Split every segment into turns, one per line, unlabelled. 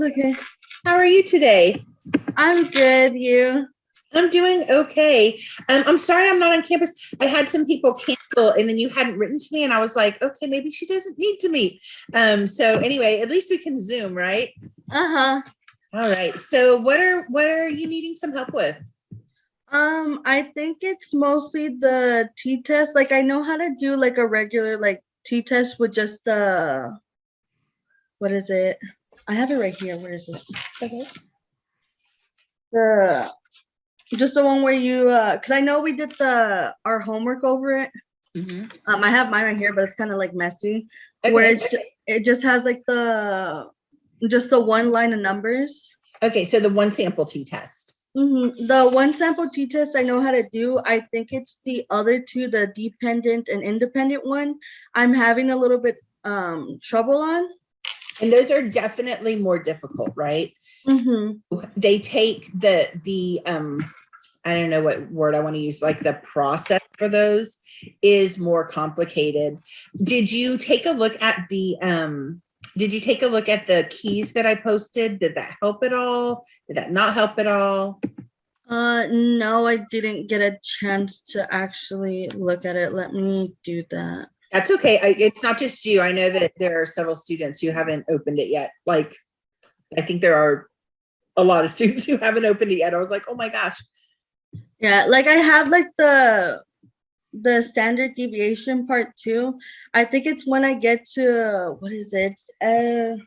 It's okay.
How are you today?
I'm good. You?
I'm doing okay. I'm sorry I'm not on campus. I had some people cancel and then you hadn't written to me and I was like, okay, maybe she doesn't need to meet. So anyway, at least we can Zoom, right?
Uh-huh.
All right. So what are you needing some help with?
I think it's mostly the t-test. Like I know how to do like a regular like t-test with just what is it? I have it right here. Where is it?
Okay.
The just the one where you because I know we did our homework over it. I have mine right here, but it's kind of like messy.
Okay.
Where it just has like just the one line of numbers.
Okay, so the one sample t-test.
The one sample t-test I know how to do. I think it's the other two, the dependent and independent one, I'm having a little bit trouble on.
And those are definitely more difficult, right? They take the I don't know what word I want to use, like the process for those is more complicated. Did you take a look at the keys that I posted? Did that help at all? Did that not help at all?
No, I didn't get a chance to actually look at it. Let me do that.
That's okay. It's not just you. I know that there are several students who haven't opened it yet. Like, I think there are a lot of students who haven't opened it yet. I was like, oh my gosh.
Yeah, like I have like the standard deviation part too. I think it's when I get to what is it? Is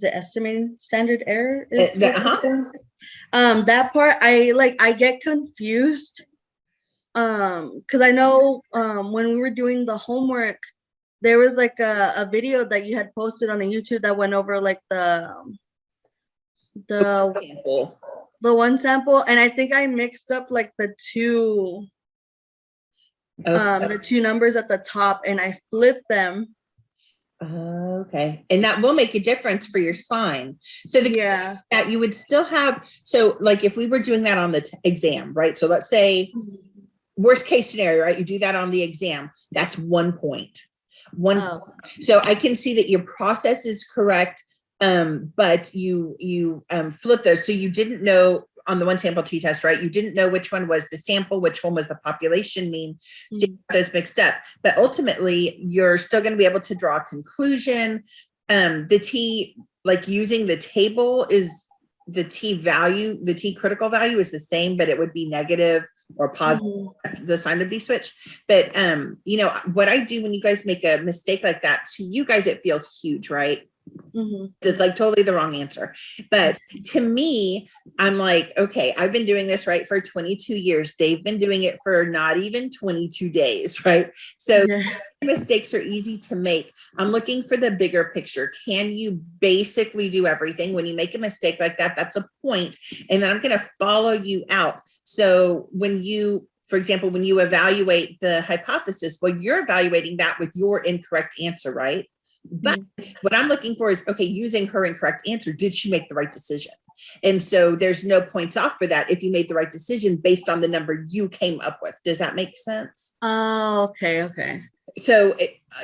it estimating standard error? That part I get confused. Because I know when we were doing the homework, there was like a video that you had posted on the YouTube that went over like the one sample, and I think I mixed up like the two numbers at the top and I flipped them.
Okay, and that will make a difference for your sign. So that you would still have, so like if we were doing that on the exam, right? So let's say worst case scenario, right? You do that on the exam, that's 1 point. So I can see that your process is correct, but you flip those. So you didn't know on the one sample t-test, right? You didn't know which one was the sample, which one was the population mean. So you got those mixed up. But ultimately, you're still going to be able to draw a conclusion. The T, like using the table is the T value, the T critical value is the same, but it would be negative or positive. The sign would be switched. But you know, what I do when you guys make a mistake like that, to you guys, it feels huge, right? It's like totally the wrong answer. But to me, I'm like, okay, I've been doing this right for 22 years. They've been doing it for not even 22 days, right? So mistakes are easy to make. I'm looking for the bigger picture. Can you basically do everything? When you make a mistake like that, that's a point. And then I'm going to follow you out. So when you, for example, when you evaluate the hypothesis, well, you're evaluating that with your incorrect answer, right? But what I'm looking for is, okay, using her incorrect answer, did she make the right decision? And so there's no points off for that if you made the right decision based on the number you came up with. Does that make sense?
Oh, okay.
So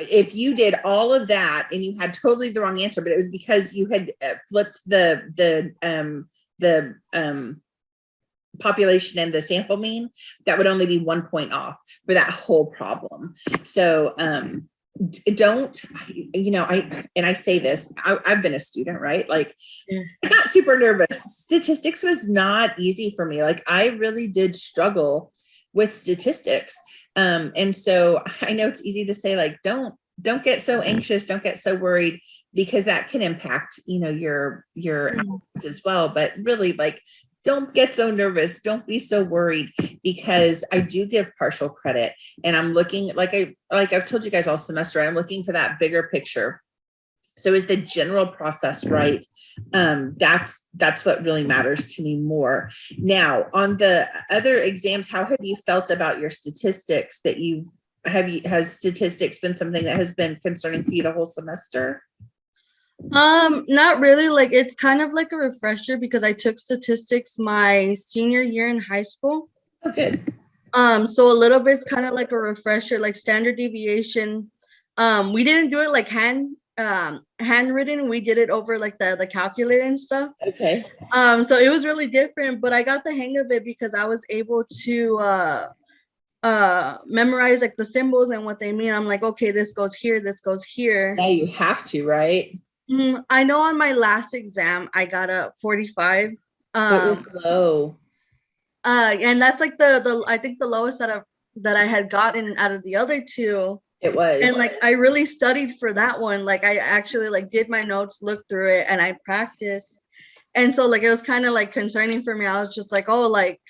if you did all of that and you had totally the wrong answer, but it was because you had flipped the population and the sample mean, that would only be 1 point off for that whole problem. So don't, you know, I say this, I've been a student, right? Like I got super nervous. Statistics was not easy for me. Like I really did struggle with statistics. And so I know it's easy to say, like, don't get so anxious, don't get so worried, because that can impact, you know, your outcomes as well. But really, like, don't get so nervous. Don't be so worried, because I do give partial credit, and I'm looking, like I've told you guys all semester, I'm looking for that bigger picture. So is the general process right? That's what really matters to me more. Now, on the other exams, how have you felt about your statistics? Has statistics been something that has been concerning for you the whole semester?
Not really. Like it's kind of like a refresher because I took statistics my senior year in high school.
Oh, good.
So a little bit's kind of like a refresher, like standard deviation. We didn't do it like hand handwritten. We did it over like the calculator and stuff.
Okay.
So it was really different, but I got the hang of it because I was able to memorize like the symbols and what they mean. I'm like, okay, this goes here, this goes here.
Yeah, you have to, right?
I know on my last exam I got a 45.
What was low?
And that's like the I think the lowest that I had gotten out of the other two.
It was.
And like I really studied for that one. Like I actually like did my notes, looked through it, and I practiced. And so like it was kind of like concerning for me. I was just like, oh, like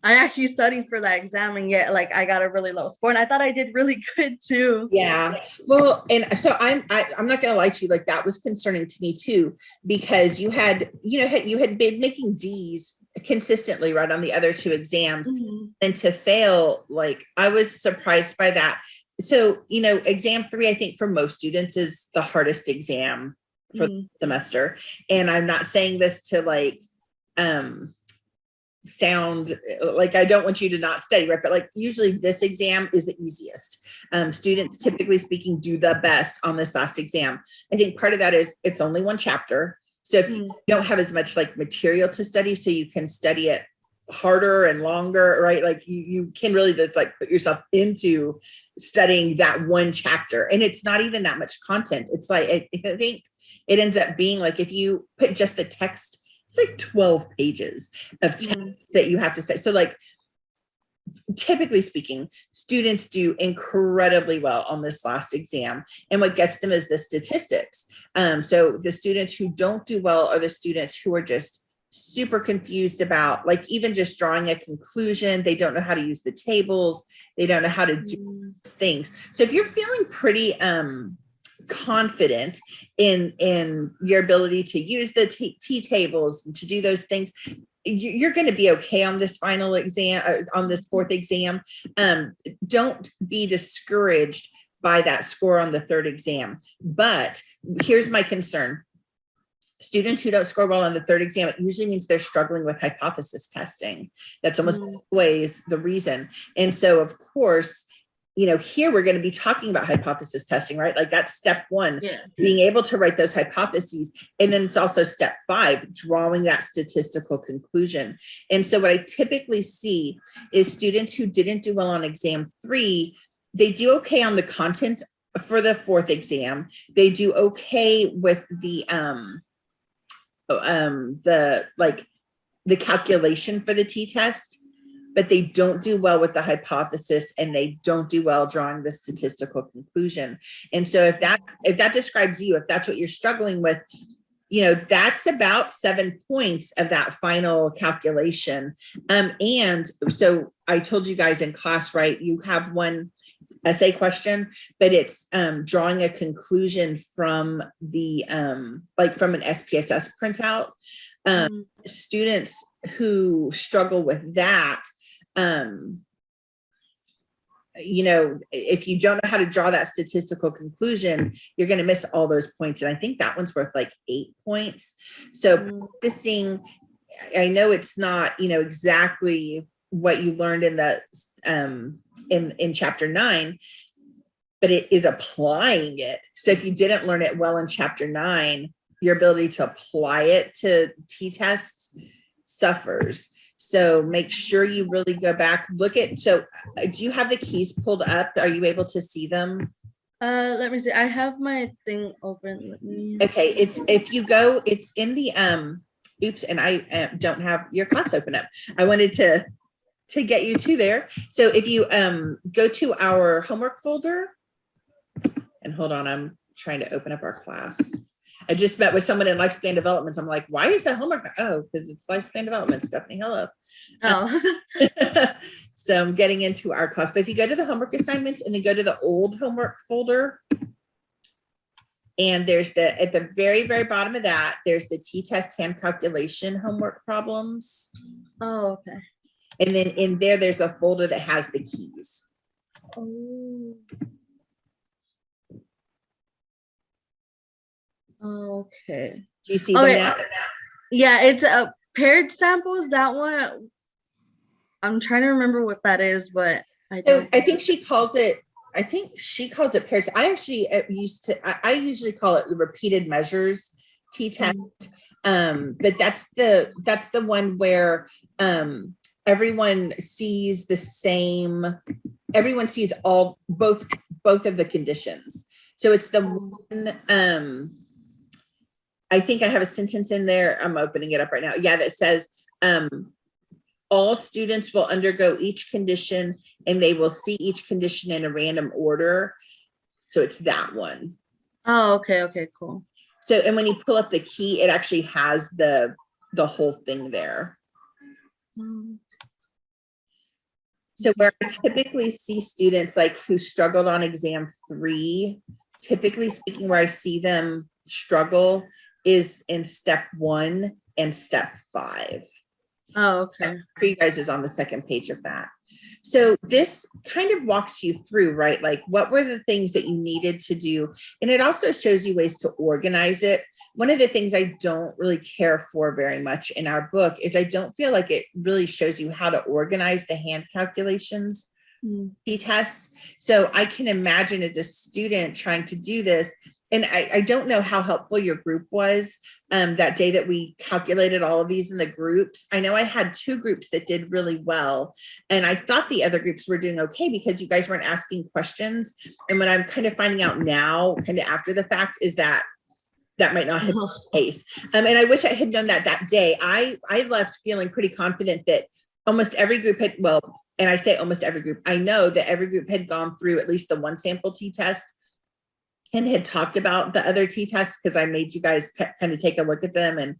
I actually studied for that exam, and yet like I got a really low score, and I thought I did really good too.
Yeah. Well, and so I'm not gonna lie to you, like that was concerning to me too, because you had been making D's consistently right on the other two exams, and to fail, like I was surprised by that. So, exam 3, I think for most students is the hardest exam for the semester. And I'm not saying this to like sound like I don't want you to not study, right? But like usually this exam is the easiest. Students, typically speaking, do the best on this last exam. I think part of that is it's only one chapter. So if you don't have as much like material to study, so you can study it harder and longer, right? Like you can really just like put yourself into studying that one chapter. And it's not even that much content. It's like, I think it ends up being like, if you put just the text, it's like 12 pages of text that you have to say. So like, typically speaking, students do incredibly well on this last exam. And what gets them is the statistics. So the students who don't do well are the students who are just super confused about like even just drawing a conclusion. They don't know how to use the tables. They don't know how to do things. So if you're feeling pretty confident in your ability to use the T tables and to do those things, you're going to be okay on this final exam, on this fourth exam. Don't be discouraged by that score on the third exam. But here's my concern. Students who don't score well on the third exam, it usually means they're struggling with hypothesis testing. That's almost always the reason. And so, of course, here we're going to be talking about hypothesis testing, right? Like that's step 1, being able to write those hypotheses. And then it's also step 5, drawing that statistical conclusion. And so what I typically see is students who didn't do well on exam 3, they do okay on the content for the fourth exam. They do okay with the calculation for the T-test, but they don't do well with the hypothesis and they don't do well drawing the statistical conclusion. And so if that describes you, if that's what you're struggling with, that's about 7 points of that final calculation. And so I told you guys in class, right, you have one essay question, but it's drawing a conclusion from the from an SPSS printout. Students who struggle with that, if you don't know how to draw that statistical conclusion, you're going to miss all those points. And I think that one's worth like 8 points. So practicing, I know it's not, exactly what you learned in the in chapter 9, but it is applying it. So if you didn't learn it well in chapter 9, your ability to apply it to T-tests suffers. So make sure you really go back, look at, so do you have the keys pulled up? Are you able to see them?
Let me see. I have my thing open. Let me
okay, it's in the oops, and I don't have your class open up. I wanted to get you to there. So if you go to our homework folder, and hold on, I'm trying to open up our class. I just met with someone in lifespan development. I'm like, why is that homework? Oh, because it's lifespan development. Stephanie, hello.
Oh.
So I'm getting into our class. But if you go to the homework assignments and then go to the old homework folder, and there's at the very, very bottom of that, there's the T-test hand calculation homework problems.
Oh, okay.
And then in there's a folder that has the keys.
Oh. Okay.
Do you see them now?
Yeah, it's paired samples. That one, I'm trying to remember what that is, but
I think she calls it I think she calls it pairs. I actually I usually call it the repeated measures t-test. But that's the one where everyone sees the same, everyone sees both of the conditions. So it's the one, I think I have a sentence in there. I'm opening it up right now. Yeah, that says, all students will undergo each condition and they will see each condition in a random order. So it's that one.
Oh, okay. Okay, cool.
So, and when you pull up the key, it actually has the whole thing there. So where I typically see students like who struggled on exam 3, typically speaking, where I see them struggle is in step 1 and step 5.
Oh, okay.
For you guys is on the second page of that. So this kind of walks you through, right? Like what were the things that you needed to do? And it also shows you ways to organize it. One of the things I don't really care for very much in our book is I don't feel like it really shows you how to organize the hand calculations, t-tests. So I can imagine as a student trying to do this, and I don't know how helpful your group was that day that we calculated all of these in the groups. I know I had 2 groups that did really well. And I thought the other groups were doing okay because you guys weren't asking questions. And what I'm kind of finding out now, kind of after the fact, is that might not have been the case. And I wish I had known that day. I left feeling pretty confident that almost every group had, well, and I say almost every group, I know that every group had gone through at least the one sample t-test and had talked about the other t-tests because I made you guys kind of take a look at them. And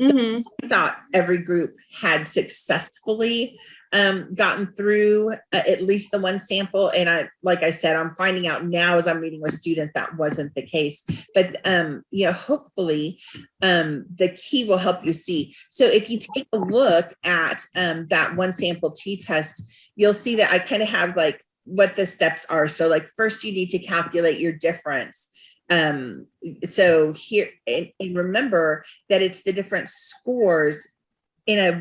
so I thought every group had successfully gotten through at least the one sample. And like I said, I'm finding out now as I'm meeting with students that wasn't the case. But you know, hopefully the key will help you see. So if you take a look at that one sample t-test, you'll see that I kind of have like what the steps are. So like first you need to calculate your difference. So here, and remember that it's the different scores in a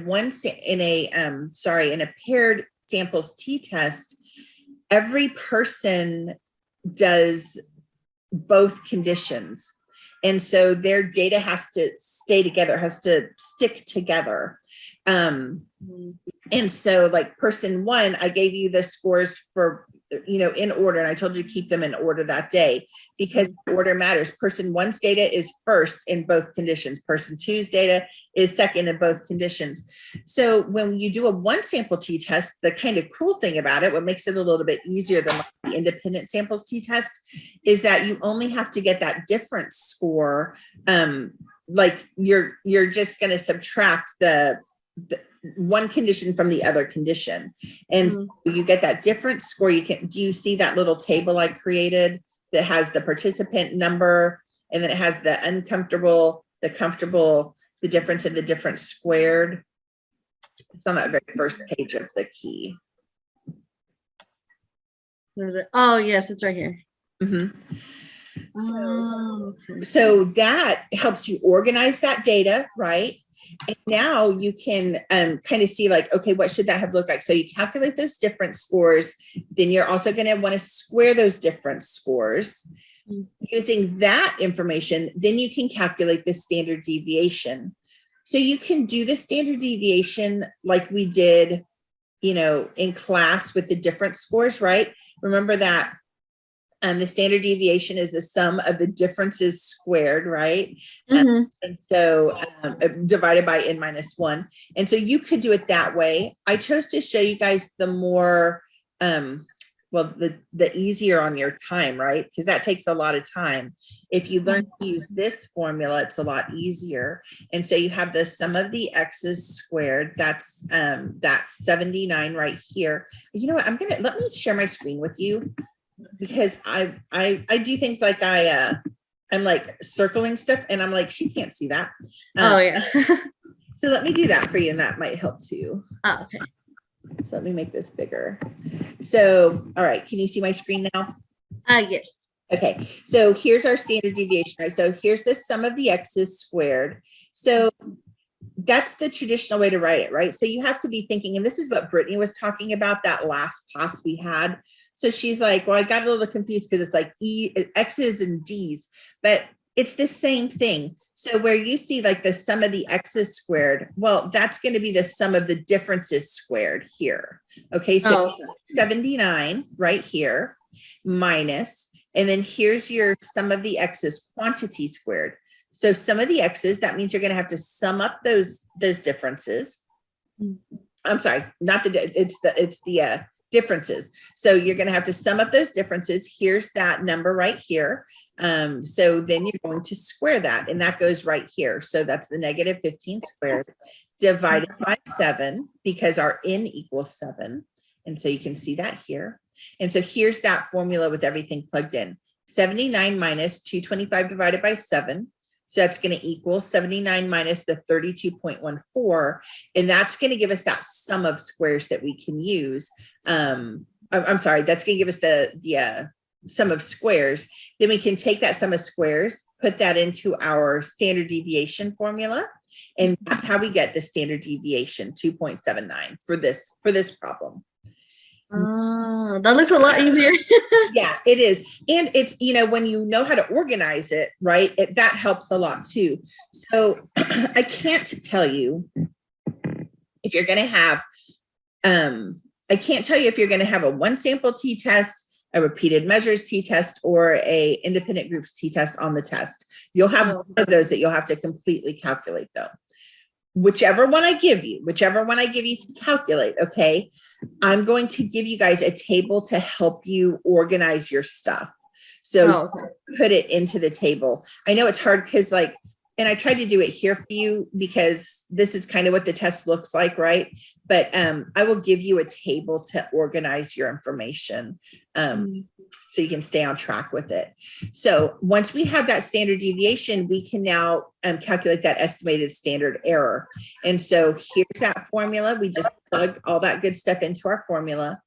paired samples t-test. Every person does both conditions. And so their data has to stay together, has to stick together. And so like person 1, I gave you the scores for, you know, in order, and I told you to keep them in order that day because order matters. Person 1's data is first in both conditions. Person 2's data is second in both conditions. So when you do a one sample t-test, the kind of cool thing about it, what makes it a little bit easier than the independent samples t-test, is that you only have to get that difference score. Like you're just going to subtract the one condition from the other condition. And so you get that different score. Do you see that little table I created that has the participant number, and then it has the uncomfortable, the comfortable, the difference in the difference squared? It's on that very first page of the key.
Where is it? Oh, yes, it's right here.
So that helps you organize that data, right? And now you can kind of see like, okay, what should that have looked like? So you calculate those different scores. Then you're also going to want to square those different scores. Using that information, then you can calculate the standard deviation. So you can do the standard deviation like we did, you know, in class with the different scores, right? Remember that the standard deviation is the sum of the differences squared, right? And so divided by n-1. And so you could do it that way. I chose to show you guys the more, well, the easier on your time, right? Because that takes a lot of time. If you learn to use this formula, it's a lot easier. And so you have the sum of the x's squared. That's 79 right here. You know what? Let me share my screen with you, because I do things like I'm like circling stuff and I'm like, she can't see that.
Oh yeah.
So let me do that for you and that might help too.
Oh, okay.
So let me make this bigger. So, all right. Can you see my screen now?
Yes.
Okay. So here's our standard deviation, right? So here's the sum of the x's squared. So that's the traditional way to write it, right? So you have to be thinking, and this is what Brittany was talking about that last class we had. So she's like, well, I got a little confused because it's like X's and D's, but it's the same thing. So where you see like the sum of the X's squared, well, that's going to be the sum of the differences squared here. Okay, so 79 right here minus, and then here's your sum of the X's quantity squared. So sum of the X's, that means you're going to have to sum up those differences. I'm sorry, not it's the differences. So you're going to have to sum up those differences. Here's that number right here. So then you're going to square that, and that goes right here. So that's the negative 15 squared divided by 7, because our n equals 7. And so you can see that here. And so here's that formula with everything plugged in. 79 minus 225 divided by 7. So that's going to equal 79 minus the 32.14. And that's going to give us that sum of squares that we can use. I'm sorry, that's going to give us the sum of squares. Then we can take that sum of squares, put that into our standard deviation formula. And that's how we get the standard deviation 2.79 for this problem.
That looks a lot easier.
Yeah, it is. And it's, when you know how to organize it, right, that helps a lot too. So I can't tell you if you're going to have, I can't tell you if you're going to have a one sample t-test, a repeated measures t-test, or a independent groups t-test on the test. You'll have one of those that you'll have to completely calculate though. Whichever one I give you to calculate, okay, I'm going to give you guys a table to help you organize your stuff. So put it into the table. I know it's hard because and I tried to do it here for you because this is kind of what the test looks like, right? But I will give you a table to organize your information so you can stay on track with it. So once we have that standard deviation, we can now calculate that estimated standard error. And so here's that formula. We just plug all that good stuff into our formula.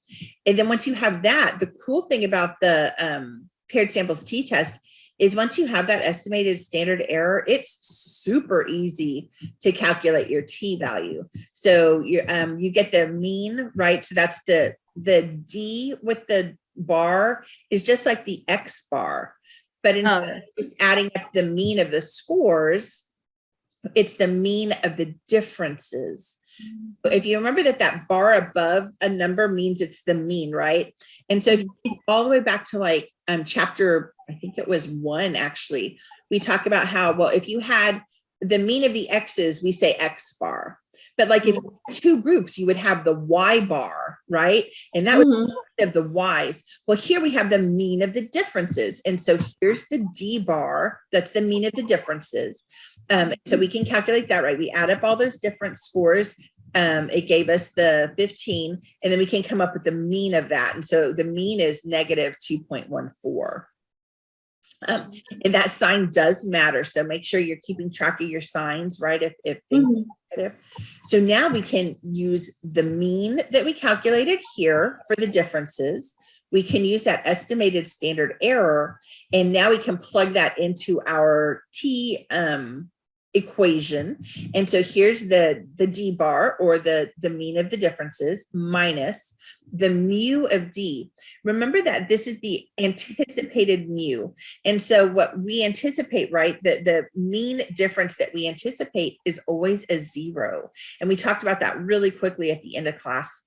And then once you have that, the cool thing about the paired samples t-test is once you have that estimated standard error, it's super easy to calculate your t-value. So you get the mean, right? So that's the D with the bar is just like the X bar, but instead of just adding up the mean of the scores, it's the mean of the differences. If you remember that bar above a number means it's the mean, right? And so if you think all the way back to chapter, I think it was 1, actually, we talk about how, well, if you had the mean of the X's, we say X bar. But if you had 2 groups, you would have the Y bar, right? And that would be of the Y's. Well, here we have the mean of the differences. And so here's the D bar. That's the mean of the differences. So we can calculate that, right? We add up all those different scores. It gave us the 15, and then we can come up with the mean of that. And so the mean is negative 2.14. And that sign does matter. So make sure you're keeping track of your signs, right? If negative. So now we can use the mean that we calculated here for the differences. We can use that estimated standard error, and now we can plug that into our t equation. And so here's the D bar, or the mean of the differences, minus the mu of D. Remember that this is the anticipated mu. And so what we anticipate, right, the mean difference that we anticipate is always a 0. And we talked about that really quickly at the end of class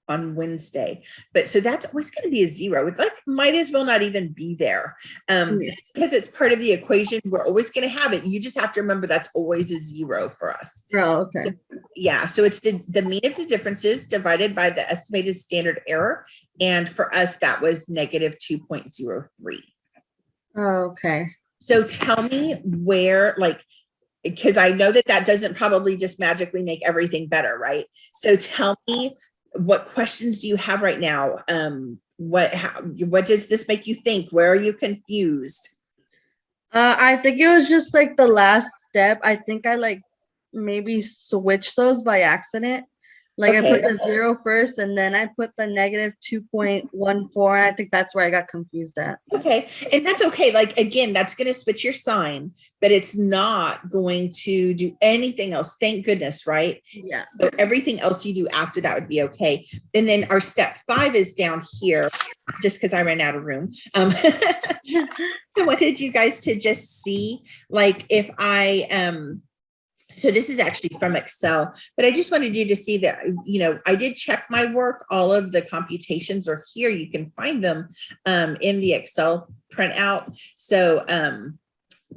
on Wednesday. But so that's always going to be a 0. It's might as well not even be there because it's part of the equation. We're always going to have it. You just have to remember that's always a 0 for us.
Oh, okay.
Yeah. So it's the mean of the differences divided by the estimated standard error. And for us, that was negative 2.03.
Okay.
So tell me where, because I know that doesn't probably just magically make everything better, right? So tell me, what questions do you have right now? What does this make you think? Where are you confused?
I think it was just the last step. I think I maybe switched those by accident. Like I put
Okay.
the 0 first and then I put the negative 2.14. I think that's where I got confused at.
Okay. And that's okay. Like, again, that's going to switch your sign, but it's not going to do anything else. Thank goodness, right?
Yeah.
So everything else you do after that would be okay. And then our step 5 is down here, just because I ran out of room. So I wanted you guys to just see, like, if so this is actually from Excel, but I just wanted you to see that, I did check my work. All of the computations are here. You can find them in the Excel printout. So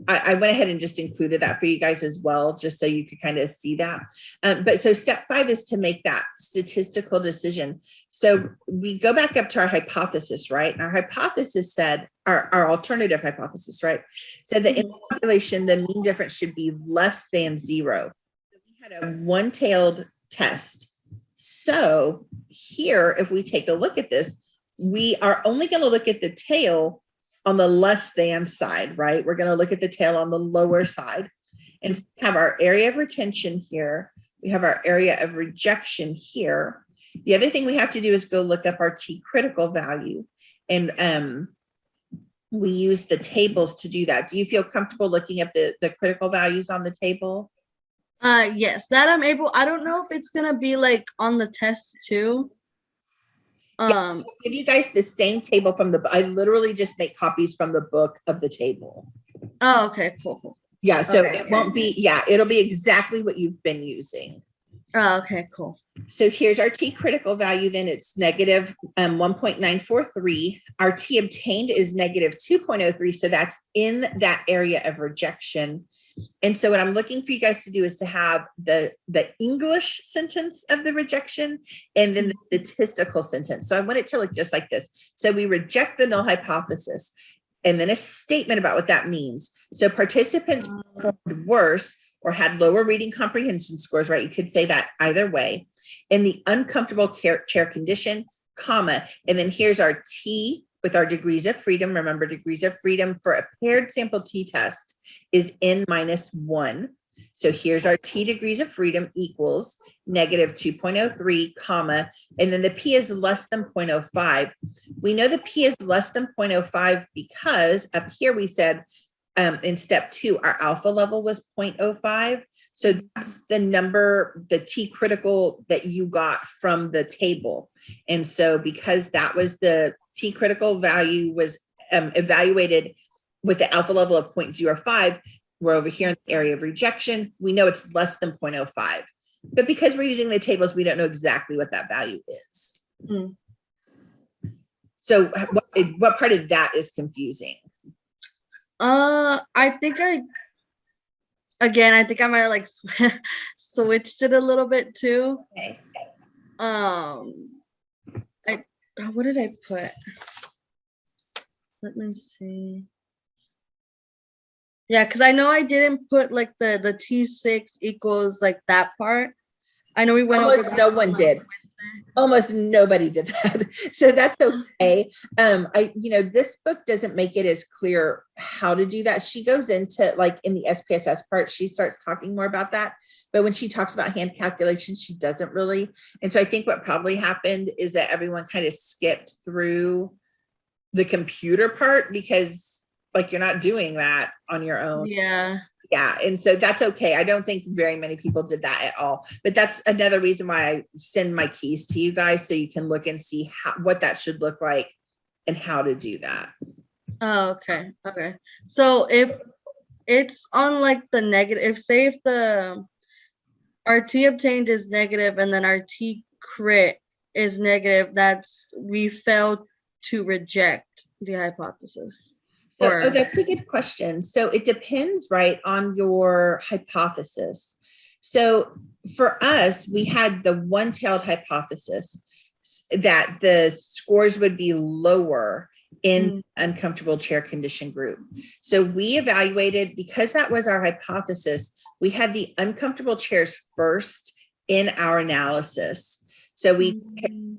I went ahead and just included that for you guys as well, just so you could kind of see that. But so step 5 is to make that statistical decision. So we go back up to our hypothesis, right? And our hypothesis said, our alternative hypothesis, right? Said that in the population, the mean difference should be less than 0. So we had a one-tailed test. So here, if we take a look at this, we are only going to look at the tail on the less than side, right? We're going to look at the tail on the lower side. And so we have our area of retention here. We have our area of rejection here. The other thing we have to do is go look up our T critical value. And we use the tables to do that. Do you feel comfortable looking at the critical values on the table?
Yes, that I'm able. I don't know if it's going to be like on the test too.
I'll give you guys the same table from I literally just make copies from the book of the table.
Oh, okay, cool.
Yeah, so
okay.
It won't be, it'll be exactly what you've been using.
Oh, okay, cool.
So here's our T critical value, then it's negative 1.943. Our T obtained is negative 2.03. So that's in that area of rejection. And so what I'm looking for you guys to do is to have the English sentence of the rejection and then the statistical sentence. So I want it to look just like this. So we reject the null hypothesis and then a statement about what that means. So participants performed worse or had lower reading comprehension scores, right? You could say that either way. In the uncomfortable chair condition, comma, and then here's our T with our degrees of freedom. Remember, degrees of freedom for a paired sample t-test is n-1. So here's our T degrees of freedom equals negative 2.03, comma, and then the P is less than 0.05. We know the P is less than 0.05 because up here we said in step 2, our alpha level was 0.05. So that's the number, the T critical that you got from the table. And so because that was the T critical value was evaluated with the alpha level of 0.05, we're over here in the area of rejection. We know it's less than 0.05. But because we're using the tables, we don't know exactly what that value is. Mm. So what part of that is confusing?
I think I might have like switched it a little bit too.
Okay.
What did I put? Let me see. Yeah, because I know I didn't put like the T6 equals like that part. I know we went
almost
over.
No one did. Almost nobody did that. So that's okay. This book doesn't make it as clear how to do that. She goes into like in the SPSS part, she starts talking more about that. But when she talks about hand calculations, she doesn't really. And so I think what probably happened is that everyone kind of skipped through the computer part because like you're not doing that on your own.
Yeah.
Yeah. And so that's okay. I don't think very many people did that at all, but that's another reason why I send my keys to you guys so you can look and see what that should look like and how to do that.
Oh, okay. Okay. So if it's on like the negative, say if our T obtained is negative and then our T crit is negative, we failed to reject the hypothesis.
So, that's a good question. So it depends, right, on your hypothesis. So for us, we had the one-tailed hypothesis that the scores would be lower in uncomfortable chair condition group. So we evaluated, because that was our hypothesis, we had the uncomfortable chairs first in our analysis. So we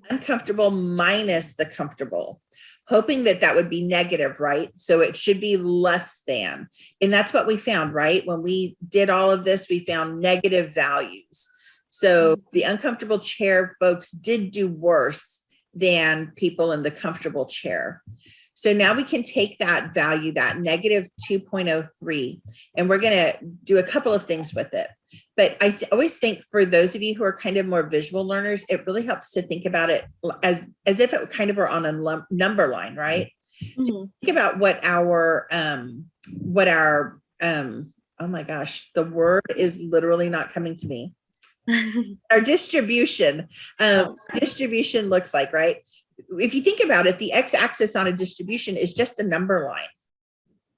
uncomfortable minus the comfortable, hoping that that would be negative, right? So it should be less than. And that's what we found, right? When we did all of this, we found negative values. So the uncomfortable chair folks did do worse than people in the comfortable chair. So now we can take that value, that negative 2.03, and we're going to do a couple of things with it. But I always think for those of you who are kind of more visual learners, it really helps to think about it as if it kind of were on a number line, right? So think about what our, oh my gosh, the word is literally not coming to me. Our distribution, distribution looks like, right? If you think about it, the x-axis on a distribution is just a number line.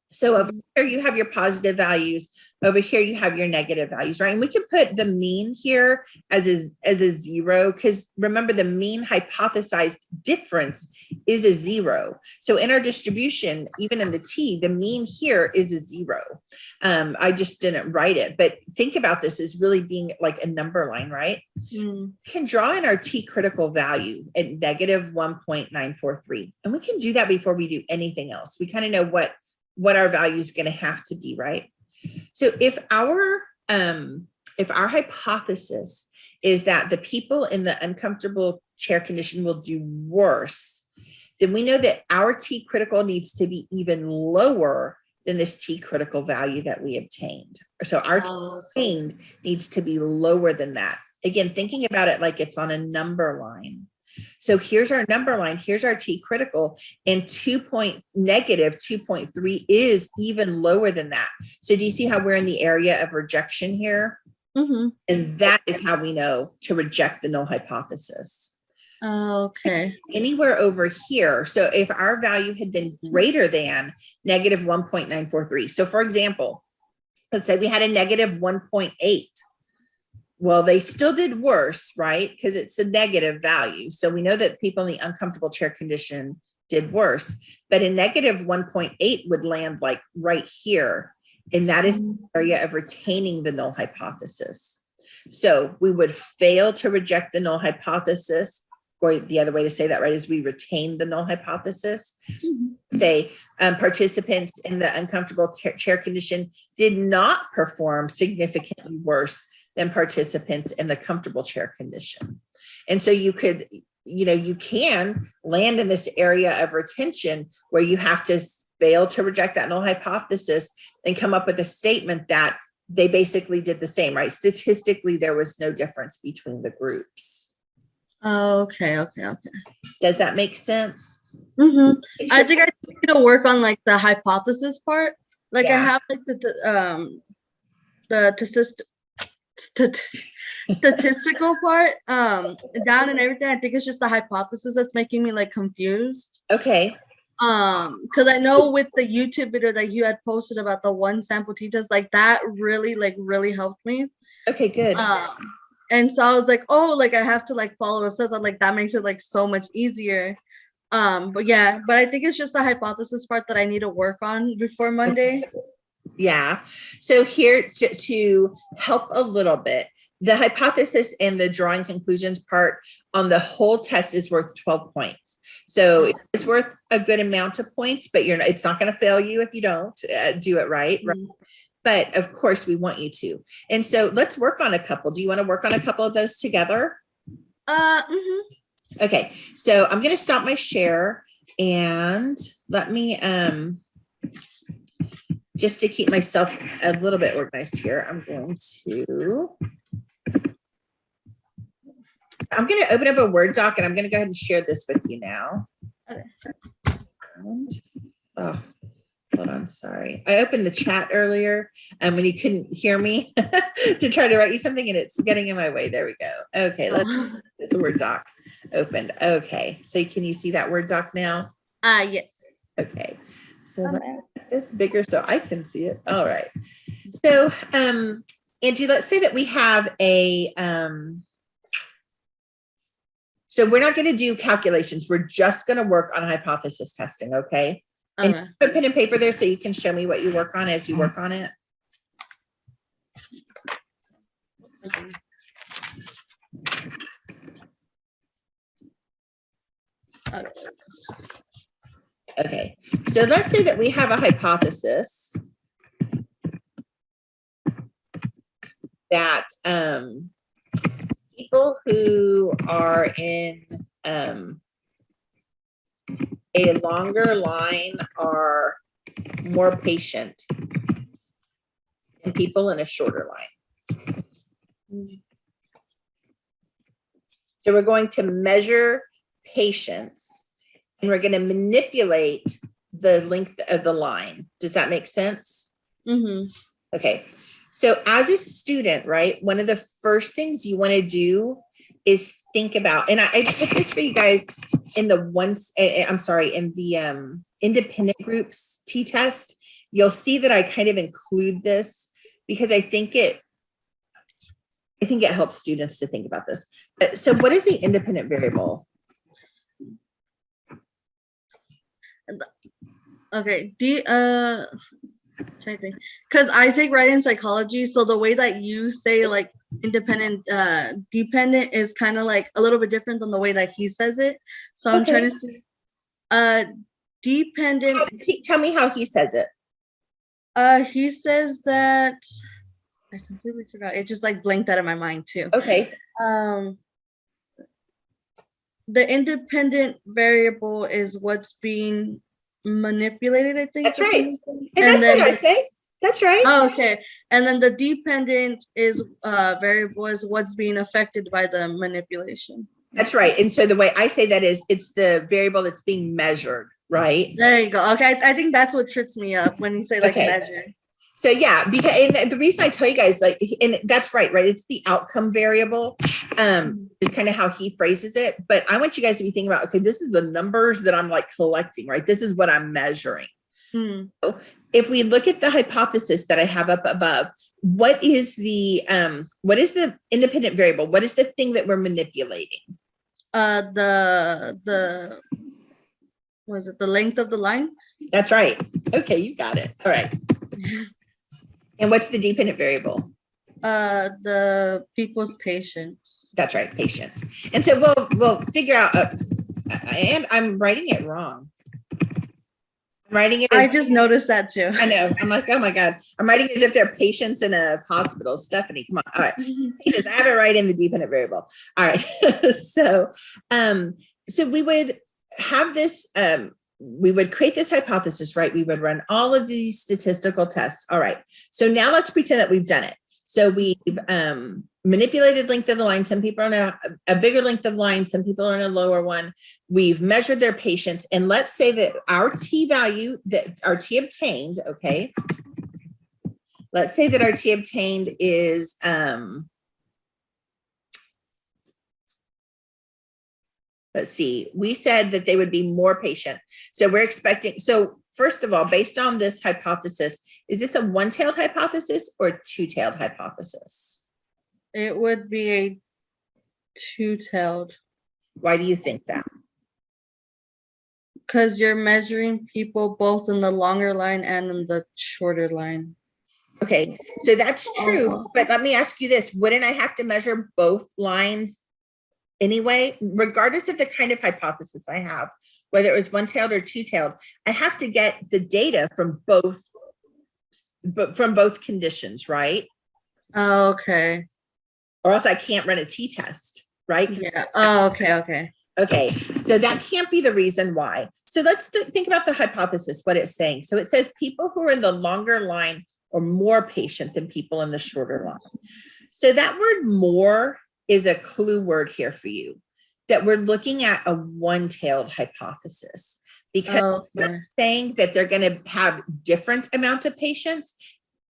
So over here you have your positive values, over here you have your negative values, right? And we can put the mean here as a 0, because remember the mean hypothesized difference is a 0. So in our distribution, even in the t, the mean here is a 0. I just didn't write it, but think about this as really being like a number line, right? We can draw in our t critical value at negative 1.943, and we can do that before we do anything else. We kind of know what our value is going to have to be, right? So if our hypothesis is that the people in the uncomfortable chair condition will do worse, then we know that our T critical needs to be even lower than this T critical value that we obtained. So our T obtained needs to be lower than that. Again, thinking about it like it's on a number line. So here's our number line, here's our T critical, and negative 2.3 is even lower than that. So do you see how we're in the area of rejection here? And that is how we know to reject the null hypothesis.
Okay.
Anywhere over here, so if our value had been greater than negative 1.943, so for example, let's say we had a negative 1.8. Well, they still did worse, right? Because it's a negative value. So we know that people in the uncomfortable chair condition did worse, but a negative 1.8 would land like right here. And that is the area of retaining the null hypothesis. So we would fail to reject the null hypothesis, or the other way to say that, right, is we retain the null hypothesis. Say participants in the uncomfortable chair condition did not perform significantly worse than participants in the comfortable chair condition. And so you could, you can land in this area of retention where you have to fail to reject that null hypothesis and come up with a statement that they basically did the same, right? Statistically, there was no difference between the groups.
Okay.
Does that make sense?
I think I just need to work on like the hypothesis part. Like I have like the statistical part down and everything. I think it's just the hypothesis that's making me like confused.
Okay.
Because I know with the YouTube video that you had posted about the one sample t-test, like that really helped me.
Okay, good.
And so I was like, oh, like I have to like follow the steps. Like that makes it like so much easier. But I think it's just the hypothesis part that I need to work on before Monday.
Yeah. So here to help a little bit, the hypothesis and the drawing conclusions part on the whole test is worth 12 points. So it's worth a good amount of points, but it's not going to fail you if you don't do it right. But of course we want you to. And so let's work on a couple. Do you want to work on a couple of those together? Okay. So I'm going to stop my share and let me, just to keep myself a little bit organized here, I'm going to open up a Word doc and I'm going to go ahead and share this with you now.
Okay.
Oh, hold on, sorry. I opened the chat earlier when you couldn't hear me to try to write you something and it's getting in my way. There we go. Okay, let's this Word doc opened. Okay, so can you see that Word doc now?
Yes.
Okay, so let's make this bigger so I can see it. All right. So, Angie, let's say that we have a, so we're not going to do calculations. We're just going to work on hypothesis testing, okay? And put pen and paper there so you can show me what you work on as you work on it. Okay, so let's say that we have a hypothesis that people who are in a longer line are more patient than people in a shorter line. So we're going to measure patience and we're going to manipulate the length of the line. Does that make sense?
Mm-hmm.
Okay. So as a student, right, one of the first things you want to do is think about, and I put this for you guys in the in the independent groups t-test. You'll see that I kind of include this because I think it helps students to think about this. So what is the independent variable?
Okay, trying to think, because I take writing psychology, so the way that you say like independent, dependent is kind of like a little bit different than the way that he says it. So I'm trying to see, dependent.
Tell me how he says it.
He says that I completely forgot. It just like blinked out of my mind too.
Okay.
The independent variable is what's being manipulated, I think.
That's right. And that's what I say. That's right.
Oh, okay. And then the dependent is variable is what's being affected by the manipulation.
That's right. And so the way I say that is it's the variable that's being measured, right?
There you go. Okay. I think that's what trips me up when you say like measure.
So yeah, because and the reason I tell you guys like, and that's right? It's the outcome variable, is kind of how he phrases it. But I want you guys to be thinking about, okay, this is the numbers that I'm like collecting, right? This is what I'm measuring. So if we look at the hypothesis that I have up above, what is the independent variable? What is the thing that we're manipulating?
The was it the length of the lines?
That's right. Okay, you got it. All right. And what's the dependent variable?
The people's patience.
That's right, patience. And so we'll figure out. And I'm writing it wrong. I'm writing it.
I just noticed that too.
I know. I'm like, oh my God. I'm writing as if they're patients in a hospital. Stephanie, come on. All right. Patience. I have it right in the dependent variable. All right. So we would have this. We would create this hypothesis, right? We would run all of these statistical tests. All right. So now let's pretend that we've done it. So we've manipulated length of the line. Some people are on a bigger length of line. Some people are in a lower one. We've measured their patience. And let's say that our T value, that our T obtained, okay. Let's say that our T obtained is, let's see, we said that they would be more patient. So we're expecting, so first of all, based on this hypothesis, is this a one-tailed hypothesis or a two-tailed hypothesis?
It would be a two-tailed.
Why do you think that?
Because you're measuring people both in the longer line and in the shorter line.
Okay, so that's true. But let me ask you this. Wouldn't I have to measure both lines anyway, regardless of the kind of hypothesis I have, whether it was one-tailed or two-tailed? I have to get the data from both conditions, right?
Oh, okay.
Or else I can't run a t-test, right?
Yeah. Oh, okay.
Okay, so that can't be the reason why. So let's think about the hypothesis, what it's saying. So it says people who are in the longer line are more patient than people in the shorter line. So that word more is a clue word here for you, that we're looking at a one-tailed hypothesis, because we're saying that they're going to have different amounts of patience,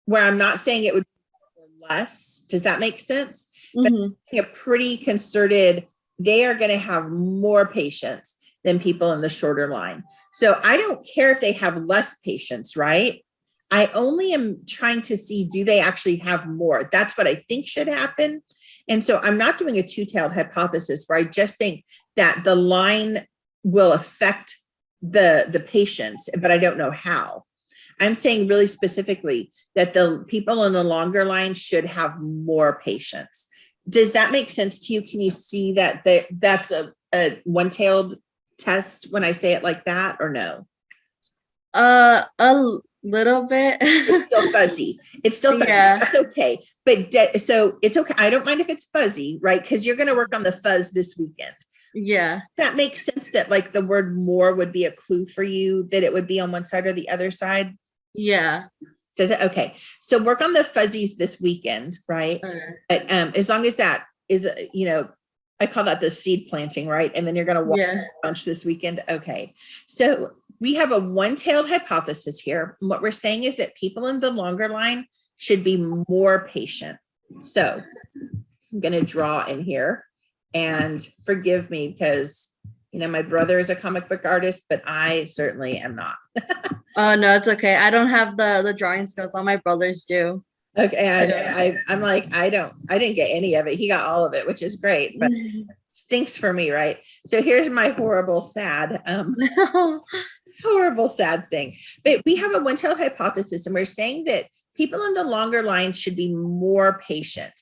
where I'm not saying it would be less. Does that make sense?
Mm-hmm.
But a pretty concerted, they are going to have more patience than people in the shorter line. So I don't care if they have less patience, right? I only am trying to see, do they actually have more? That's what I think should happen. And so I'm not doing a two-tailed hypothesis where I just think that the line will affect the patients, but I don't know how. I'm saying really specifically that the people in the longer line should have more patience. Does that make sense to you? Can you see that that's a one-tailed test when I say it like that, or no?
A little bit.
It's still fuzzy. It's still fuzzy.
Yeah.
That's okay. But so it's okay. I don't mind if it's fuzzy, right? Because you're going to work on the fuzz this weekend.
Yeah.
That makes sense that like the word more would be a clue for you, that it would be on one side or the other side.
Yeah.
Does it? Okay. So work on the fuzzies this weekend, right? But, as long as that is, I call that the seed planting, right? And then you're going to walk a bunch this weekend. Okay. So we have a one-tailed hypothesis here. What we're saying is that people in the longer line should be more patient. So I'm going to draw in here, and forgive me because, my brother is a comic book artist, but I certainly am not.
Oh, no, it's okay. I don't have the drawing skills. All my brothers do.
Okay. I'm like, I didn't get any of it. He got all of it, which is great, but stinks for me, right? So here's my horrible, sad, horrible, sad thing. But we have a one-tailed hypothesis, and we're saying that people in the longer line should be more patient.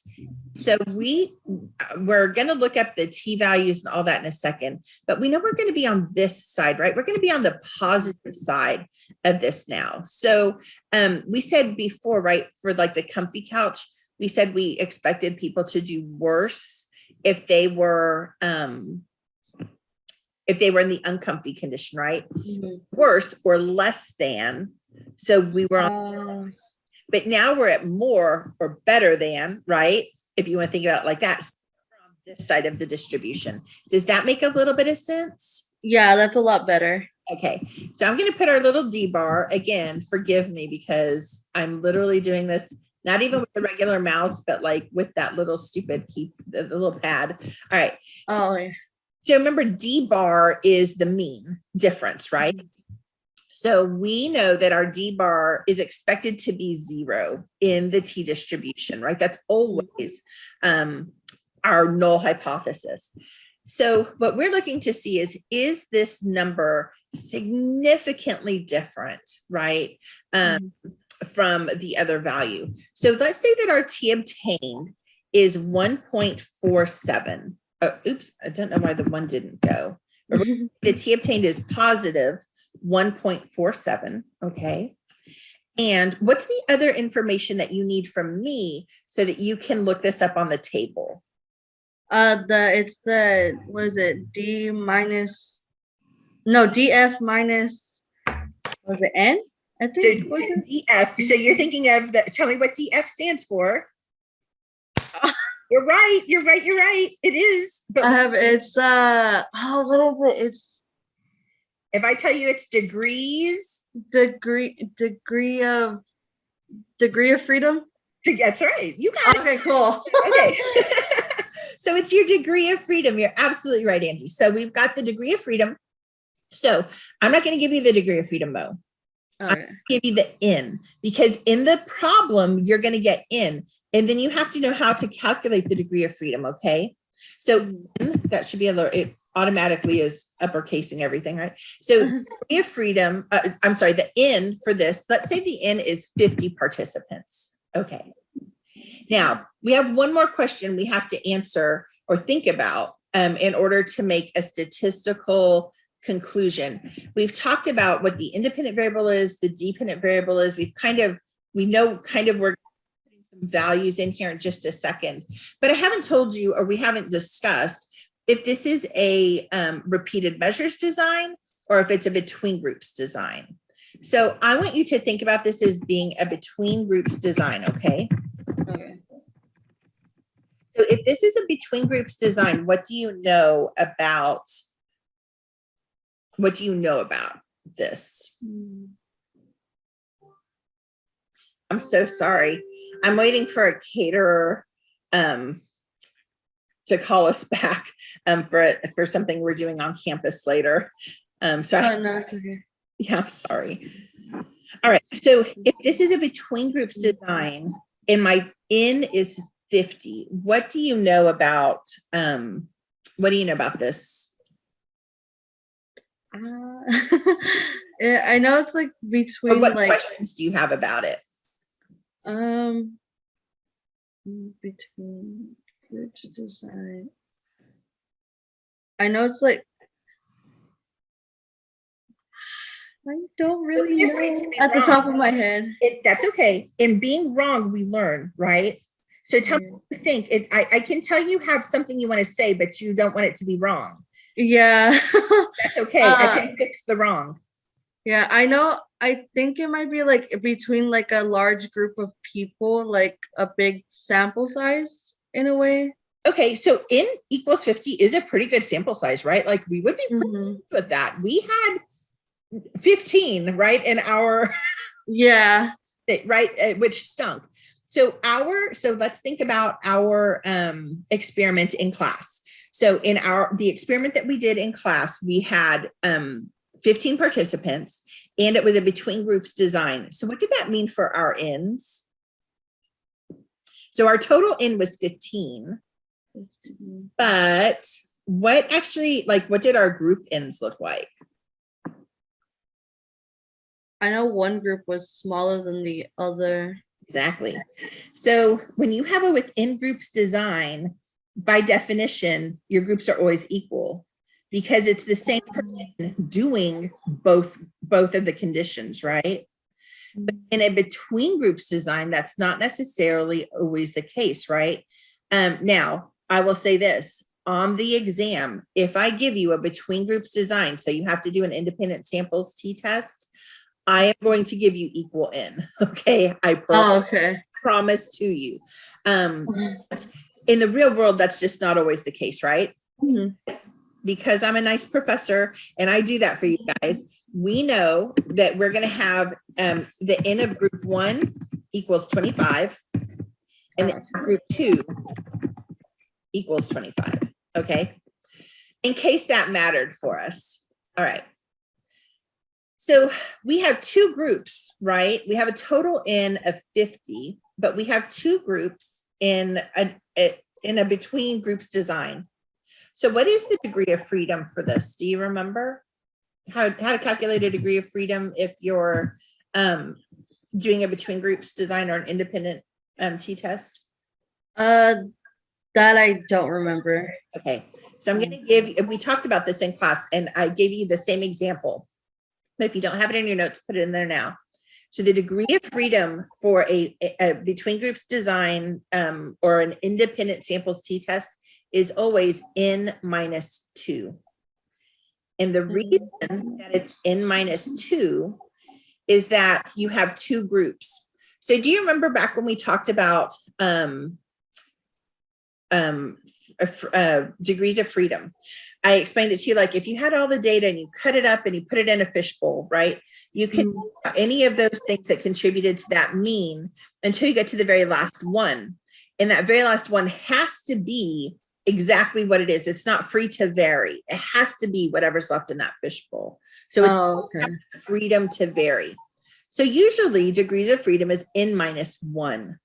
So we're going to look up the t-values and all that in a second, but we know we're going to be on this side, right? We're going to be on the positive side of this now. So we said before, right, for like the comfy couch, we said we expected people to do worse if they were in the uncomfy condition, right? Worse or less than. So we were on, but now we're at more or better than, right? If you want to think about it like that, so on this side of the distribution. Does that make a little bit of sense?
Yeah, that's a lot better.
Okay, so I'm going to put our little D bar again. Forgive me because I'm literally doing this not even with the regular mouse, but like with that little stupid the little pad. All right. So remember, D bar is the mean difference, right? So we know that our D bar is expected to be 0 in the T distribution, right? That's always our null hypothesis. So what we're looking to see is this number significantly different, right, from the other value? So let's say that our T obtained is 1.47. Oh, oops, I don't know why the 1 didn't go. The T obtained is positive 1.47. Okay. And what's the other information that you need from me so that you can look this up on the table?
It's the, what is it? DF minus, was it N? I think.
So DF. So you're thinking of tell me what DF stands for. You're right. It is. But
it's what is it? It's,
if I tell you it's degrees.
Degree of freedom.
That's right. You got
it. Okay, cool.
Okay. So it's your degree of freedom. You're absolutely right, Angie. So we've got the degree of freedom. So I'm not going to give you the degree of freedom, Mo. Okay. I'm going to give you the N, because in the problem, you're going to get N, and then you have to know how to calculate the degree of freedom. Okay. So that should be it automatically is uppercasing everything, right? So degree of freedom, I'm sorry, the N for this, let's say the N is 50 participants. Okay. Now we have one more question we have to answer or think about in order to make a statistical conclusion. We've talked about what the independent variable is, the dependent variable is. We know we're putting some values in here in just a second, but I haven't told you, or we haven't discussed if this is a repeated measures design or if it's a between groups design. So I want you to think about this as being a between groups design, okay? Okay. So if this is a between groups design, what do you know about this? I'm so sorry. I'm waiting for a caterer to call us back for something we're doing on campus later. No, it's okay. Yeah, I'm sorry. All right. So if this is a between groups design and my N is 50, what do you know about this?
I know it's like between,
what questions do you have about it?
Between groups design. I know it's like, I don't really
Feel free to
know
be
at the
wrong.
top of my head.
That's okay. In being wrong, we learn, right? So tell me what you think. I can tell you have something you want to say, but you don't want it to be wrong.
Yeah.
That's okay. I can fix the wrong.
Yeah, I know. I think it might be like between like a large group of people, like a big sample size in a way.
Okay, so n equals 50 is a pretty good sample size, right? Like we would be pretty good with that. We had 15, right, in our
Yeah.
right, which stunk. So let's think about our experiment in class. So in the experiment that we did in class, we had 15 participants, and it was a between groups design. So what did that mean for our ends? So our total N was 15, but what did our group ends look like?
I know one group was smaller than the other.
Exactly. So when you have a within groups design, by definition, your groups are always equal because it's the same person doing both of the conditions, right? But in a between groups design, that's not necessarily always the case, right? Now, I will say this. On the exam, if I give you a between groups design, so you have to do an independent samples t-test, I am going to give you equal N. Okay.
Okay.
Promise to you. In the real world, that's just not always the case, right? Because I'm a nice professor and I do that for you guys. We know that we're going to have the N of group 1 equals 25 and the group 2 equals 25. Okay. In case that mattered for us. All right. So we have two groups, right? We have a total N of 50, but we have two groups in a between groups design. So what is the degree of freedom for this? Do you remember how to calculate a degree of freedom if you're doing a between groups design or an independent t-test?
That I don't remember.
Okay, so I'm going to give you, we talked about this in class and I gave you the same example. But if you don't have it in your notes, put it in there now. So the degree of freedom for a between groups design or an independent samples t-test is always N minus 2. And the reason that it's N minus 2 is that you have two groups. So do you remember back when we talked about degrees of freedom? I explained it to you, like if you had all the data and you cut it up and you put it in a fishbowl, right? You can any of those things that contributed to that mean until you get to the very last one. And that very last one has to be exactly what it is. It's not free to vary. It has to be whatever's left in that fishbowl. So it's freedom to vary. So usually degrees of freedom is N minus 1.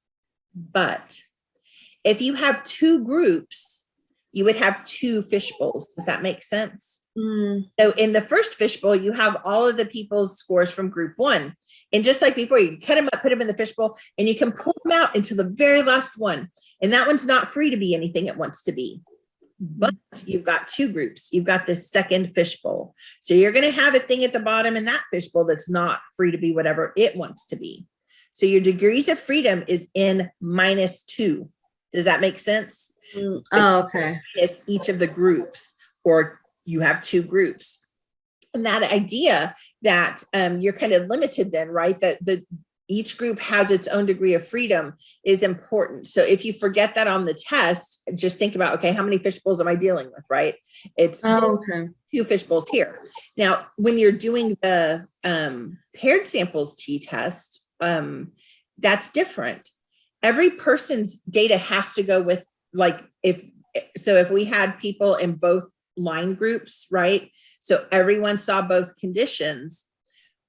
But if you have two groups, you would have two fishbowls. Does that make sense? So in the first fishbowl, you have all of the people's scores from group 1. And just like before, you cut them up, put them in the fishbowl, and you can pull them out into the very last one. And that one's not free to be anything it wants to be. But you've got two groups. You've got this second fishbowl. So you're going to have a thing at the bottom in that fishbowl that's not free to be whatever it wants to be. So your degrees of freedom is N minus 2. Does that make sense?
Okay.
It's each of the groups, or you have two groups. And that idea that you're kind of limited then, right? That each group has its own degree of freedom is important. So if you forget that on the test, just think about, okay, how many fishbowls am I dealing with, right? It's two fishbowls here. Now, when you're doing the paired samples t-test, that's different. Every person's data has to go with, like, if we had people in both line groups, right? So everyone saw both conditions.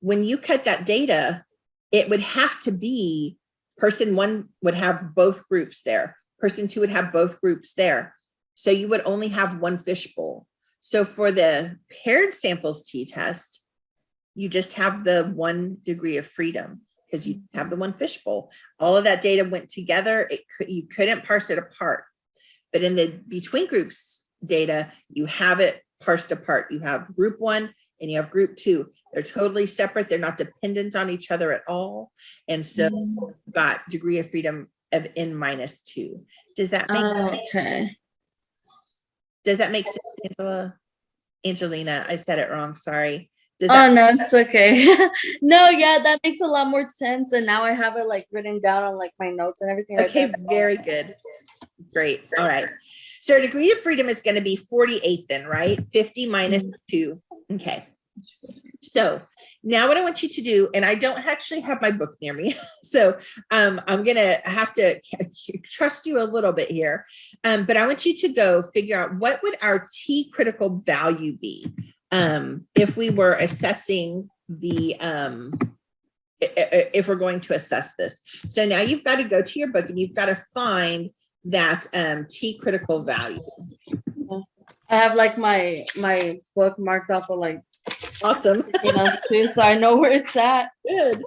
When you cut that data, it would have to be person 1 would have both groups there. Person 2 would have both groups there. So you would only have one fishbowl. So for the paired samples t-test, you just have the 1 degree of freedom because you have the one fishbowl. All of that data went together. You couldn't parse it apart. But in the between groups data, you have it parsed apart. You have group 1 and you have group 2. They're totally separate. They're not dependent on each other at all. And so we've got degree of freedom of n minus 2. Does that make
Okay.
Does that make sense, Angela? Angelina, I said it wrong. Sorry.
Oh, no, it's okay. No, yeah, that makes a lot more sense. And now I have it like written down on like my notes and everything.
Okay, very good. Great. All right. So our degree of freedom is going to be 48 then, right? 50 minus 2. Okay. So now what I want you to do, and I don't actually have my book near me, so I'm going to have to trust you a little bit here, but I want you to go figure out what would our T critical value be if we were assessing the, if we're going to assess this. So now you've got to go to your book and you've got to find that T critical value.
I have like my book marked off of like
awesome
too, so I know where it's at.
Good.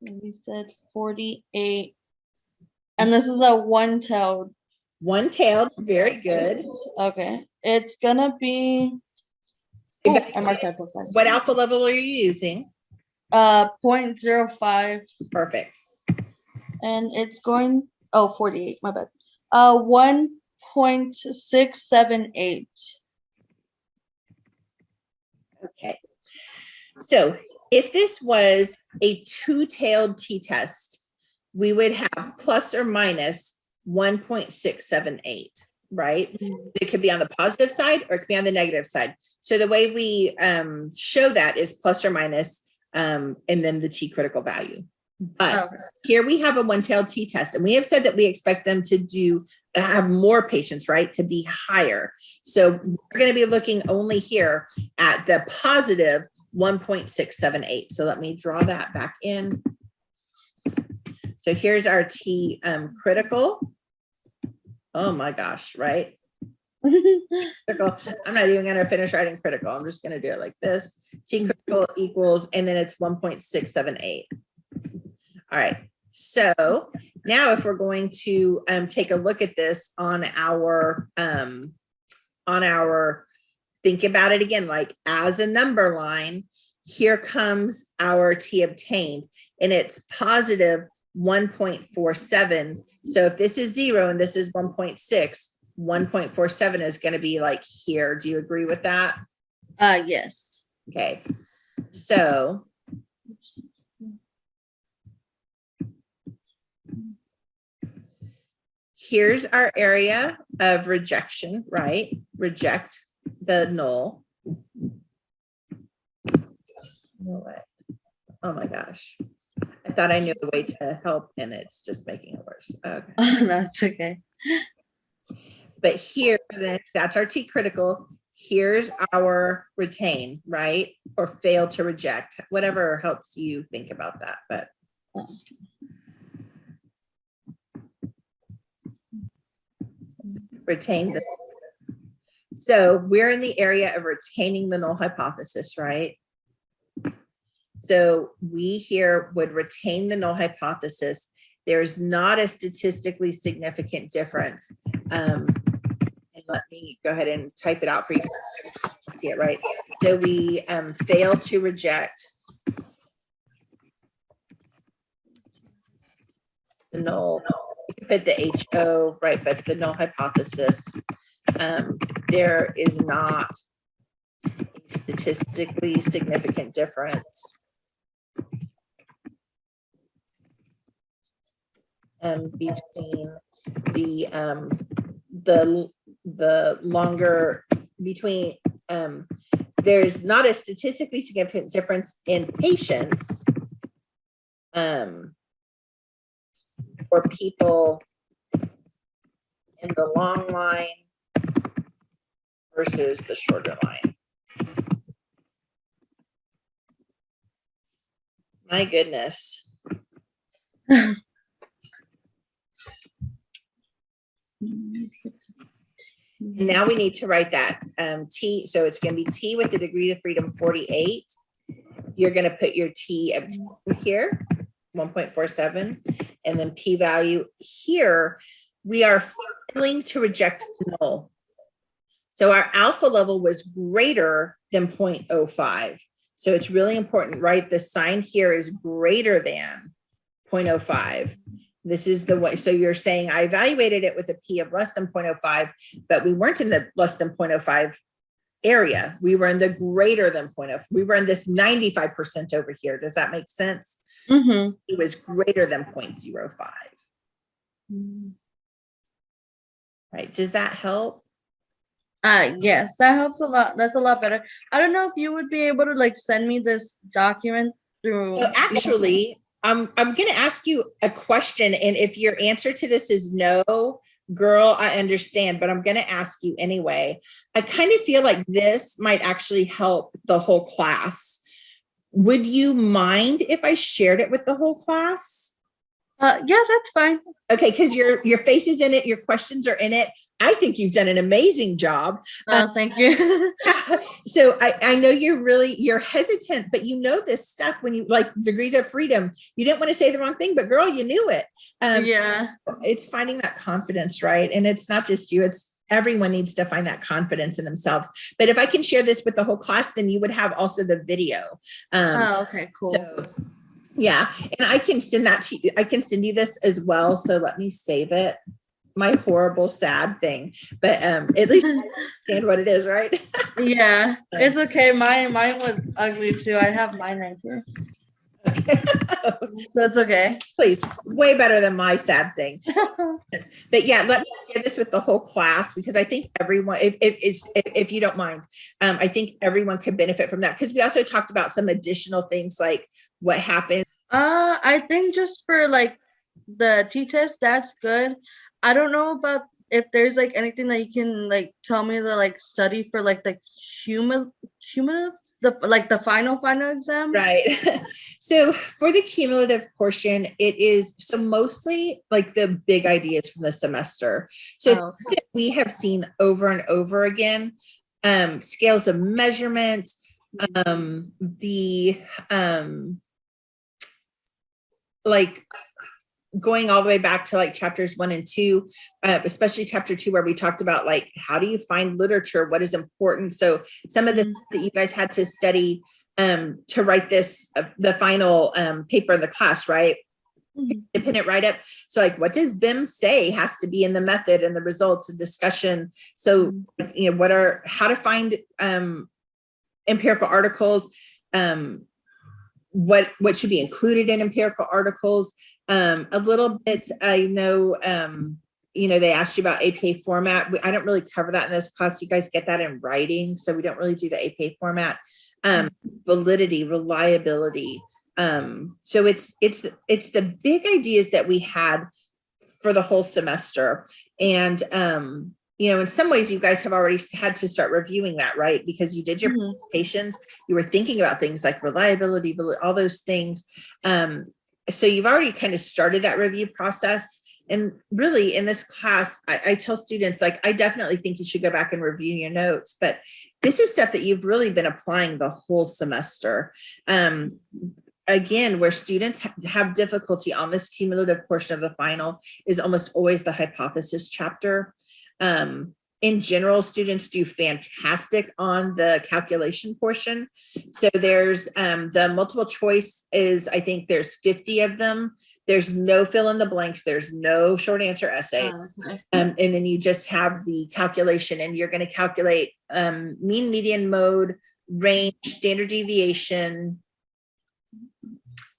We said 48, and this is a one-tailed.
Very good.
Okay, it's gonna be. Oh, I marked my book.
What alpha level are you using?
0.05.
Perfect.
And it's going. Oh, 48. My bad. 1.678.
Okay. So if this was a two-tailed t-test, we would have plus or minus 1.678, right? It could be on the positive side or it could be on the negative side. So the way we show that is plus or minus, and then the T critical value. But here we have a one-tailed t-test, and we have said that we expect them to have more patients, right, to be higher. So we're going to be looking only here at the positive 1.678. So let me draw that back in. So here's our T critical. Oh my gosh, right? Critical. I'm not even going to finish writing critical. I'm just going to do it like this. T critical equals, and then it's 1.678. All right. So now if we're going to take a look at this on our, think about it again, like as a number line, here comes our T obtained, and it's positive 1.47. So if this is 0 and this is 1.6, 1.47 is going to be like here. Do you agree with that?
Yes.
Okay. So here's our area of rejection, right? Reject the null. You know what? Oh my gosh. I thought I knew a way to help, and it's just making it worse. Okay.
Oh, that's okay.
But here, then, that's our T critical. Here's our retain, right? Or fail to reject, whatever helps you think about that. But retain this. So we're in the area of retaining the null hypothesis, right? So we here would retain the null hypothesis. There's not a statistically significant difference. And let me go ahead and type it out for you to see it right. So we fail to reject the null. You can put the HO, right, but the null hypothesis, there is not a statistically significant difference between the longer between there's not a statistically significant difference in patients for people in the long line versus the shorter line. My goodness. Now we need to write that T. So it's going to be T with the degree of freedom 48. You're going to put your T here, 1.47, and then P value here. We are failing to reject null. So our alpha level was greater than 0.05. So it's really important, right? The sign here is greater than 0.05. This is the way. So you're saying I evaluated it with a P of less than 0.05, but we weren't in the less than 0.05 area. We were in the greater than 0.05. We were in this 95% over here. Does that make sense?
Mm-hmm.
It was greater than 0.05. Right. Does that help?
Yes, that helps a lot. That's a lot better. I don't know if you would be able to like send me this document through.
So actually, I'm going to ask you a question. And if your answer to this is no, girl, I understand, but I'm going to ask you anyway. I kind of feel like this might actually help the whole class. Would you mind if I shared it with the whole class?
Yeah, that's fine.
Okay, because your face is in it, your questions are in it. I think you've done an amazing job.
Thank you.
So I know you're hesitant, but you know this stuff when you like degrees of freedom. You didn't want to say the wrong thing, but girl, you knew it.
Yeah.
It's finding that confidence, right? And it's not just you, it's everyone needs to find that confidence in themselves. But if I can share this with the whole class, then you would have also the video.
Okay, cool.
So, yeah, and I can send that to you. I can send you this as well. So let me save it. My horrible, sad thing, but at least I understand what it is, right?
Yeah, it's okay. Mine was ugly too. I have mine right here.
Okay.
So it's okay.
Please, way better than my sad thing. But yeah, let me share this with the whole class because I think everyone, if you don't mind, I think everyone could benefit from that because we also talked about some additional things like what happened.
I think just for like the t-test, that's good. I don't know about if there's like anything that you can like tell me to like study for like the cumulative, the final exam.
Right. So for the cumulative portion, it is so mostly like the big ideas from the semester. So
okay.
we have seen over and over again, scales of measurement, like going all the way back to like chapters 1 and 2, especially chapter 2, where we talked about like, how do you find literature? What is important? So some of the stuff that you guys had to study to write this, the final paper in the class, right? Independent write-up. So like, what does BIM say has to be in the method and the results and discussion. So, you know, how to find empirical articles, what should be included in empirical articles. A little bit, I know, you know, they asked you about APA format. I don't really cover that in this class. You guys get that in writing. So we don't really do the APA format. Validity, reliability. So it's the big ideas that we had for the whole semester. And, you know, in some ways you guys have already had to start reviewing that, right? Because you did your presentations, you were thinking about things like reliability, all those things. So you've already kind of started that review process. And really in this class, I tell students, like, I definitely think you should go back and review your notes, but this is stuff that you've really been applying the whole semester. Again, where students have difficulty on this cumulative portion of the final is almost always the hypothesis chapter. In general, students do fantastic on the calculation portion. So there's the multiple choice is, I think there's 50 of them. There's no fill in the blanks. There's no short answer essay. And then you just have the calculation and you're going to calculate mean, median, mode, range, standard deviation,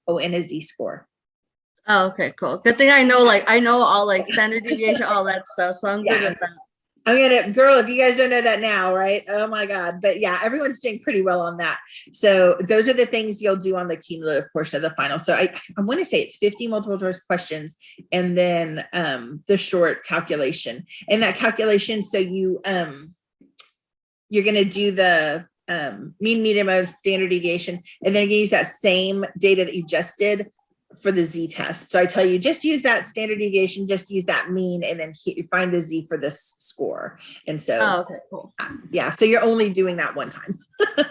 and a z-score.
Oh, okay, cool. Good thing I know all like standard deviation, all that stuff. So I'm good with that.
I'm gonna, girl, if you guys don't know that now, right? Oh my God. But yeah, everyone's doing pretty well on that. So those are the things you'll do on the cumulative portion of the final. So I want to say it's 50 multiple choice questions and then the short calculation. And that calculation, so you're gonna do the mean, median, mode, standard deviation, and then you use that same data that you just did for the z-test. So I tell you, just use that standard deviation, just use that mean, and then find the z for this score. And so,
okay, cool.
Yeah, so you're only doing that one time.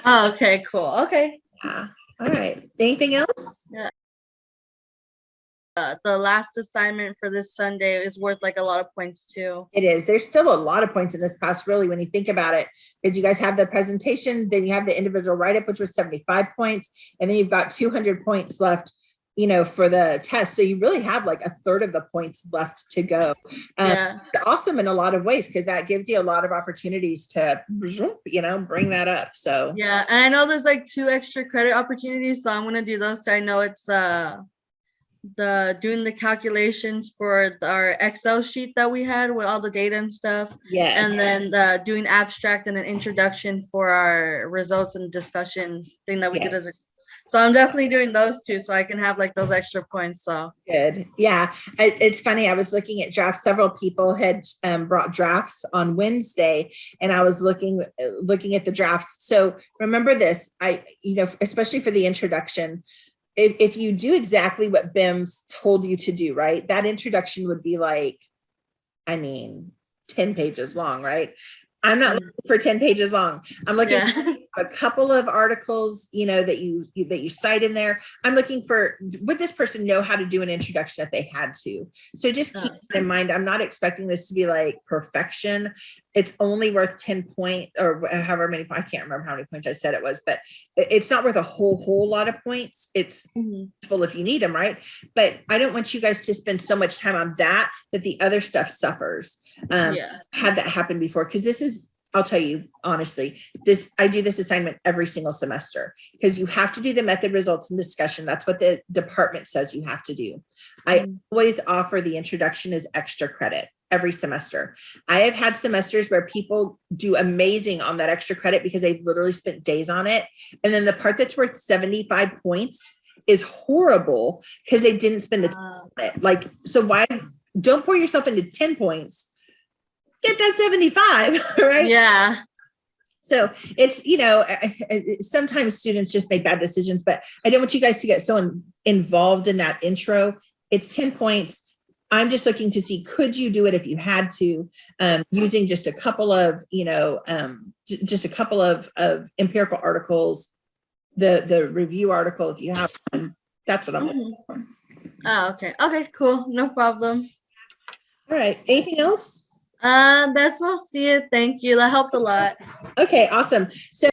Okay, cool. Okay.
Yeah. All right. Anything else?
Yeah. the last assignment for this Sunday is worth like a lot of points too.
It is. There's still a lot of points in this class, really, when you think about it, because you guys have the presentation, then you have the individual write-up, which was 75 points, and then you've got 200 points left, you know, for the test. So you really have like a third of the points left to go.
Yeah.
It's awesome in a lot of ways, because that gives you a lot of opportunities to, you know, bring that up. So
Yeah, and I know there's like 2 extra credit opportunities, so I'm gonna do those. I know it's the doing the calculations for our Excel sheet that we had with all the data and stuff.
yes.
And then the doing abstract and an introduction for our results and discussion thing that we did as a.
Yes.
So I'm definitely doing those 2 so I can have like those extra points. So
Good. Yeah. It's funny. I was looking at drafts. Several people had brought drafts on Wednesday, and I was looking at the drafts. So remember this, you know, especially for the introduction, if you do exactly what BIM's told you to do, right? That introduction would be like, I mean, 10 pages long, right? I'm not looking for 10 pages long. I'm looking for a couple of articles, you know, that you cite in there. I'm looking for, would this person know how to do an introduction if they had to? So just keep in mind, I'm not expecting this to be like perfection. It's only worth 10 points or however many, I can't remember how many points I said it was, but it's not worth a whole lot of points. It's full if you need them, right? But I don't want you guys to spend so much time on that the other stuff suffers. Had that happen before, because this is, I'll tell you honestly, I do this assignment every single semester, because you have to do the method, results, and discussion. That's what the department says you have to do. I always offer the introduction as extra credit every semester. I have had semesters where people do amazing on that extra credit because they've literally spent days on it. And then the part that's worth 75 points is horrible because they didn't spend the time on it. Like, so why don't pour yourself into 10 points? Get that 75, right?
Yeah.
So it's, you know, sometimes students just make bad decisions, but I don't want you guys to get so involved in that intro. It's 10 points. I'm just looking to see, could you do it if you had to, using just a couple of, you know, just a couple of empirical articles, the review article, if you have one. That's what I'm looking for.
Oh, okay. Okay, cool. No problem.
All right. Anything else?
That's mostly it. Thank you. That helped a lot.
Okay, awesome. So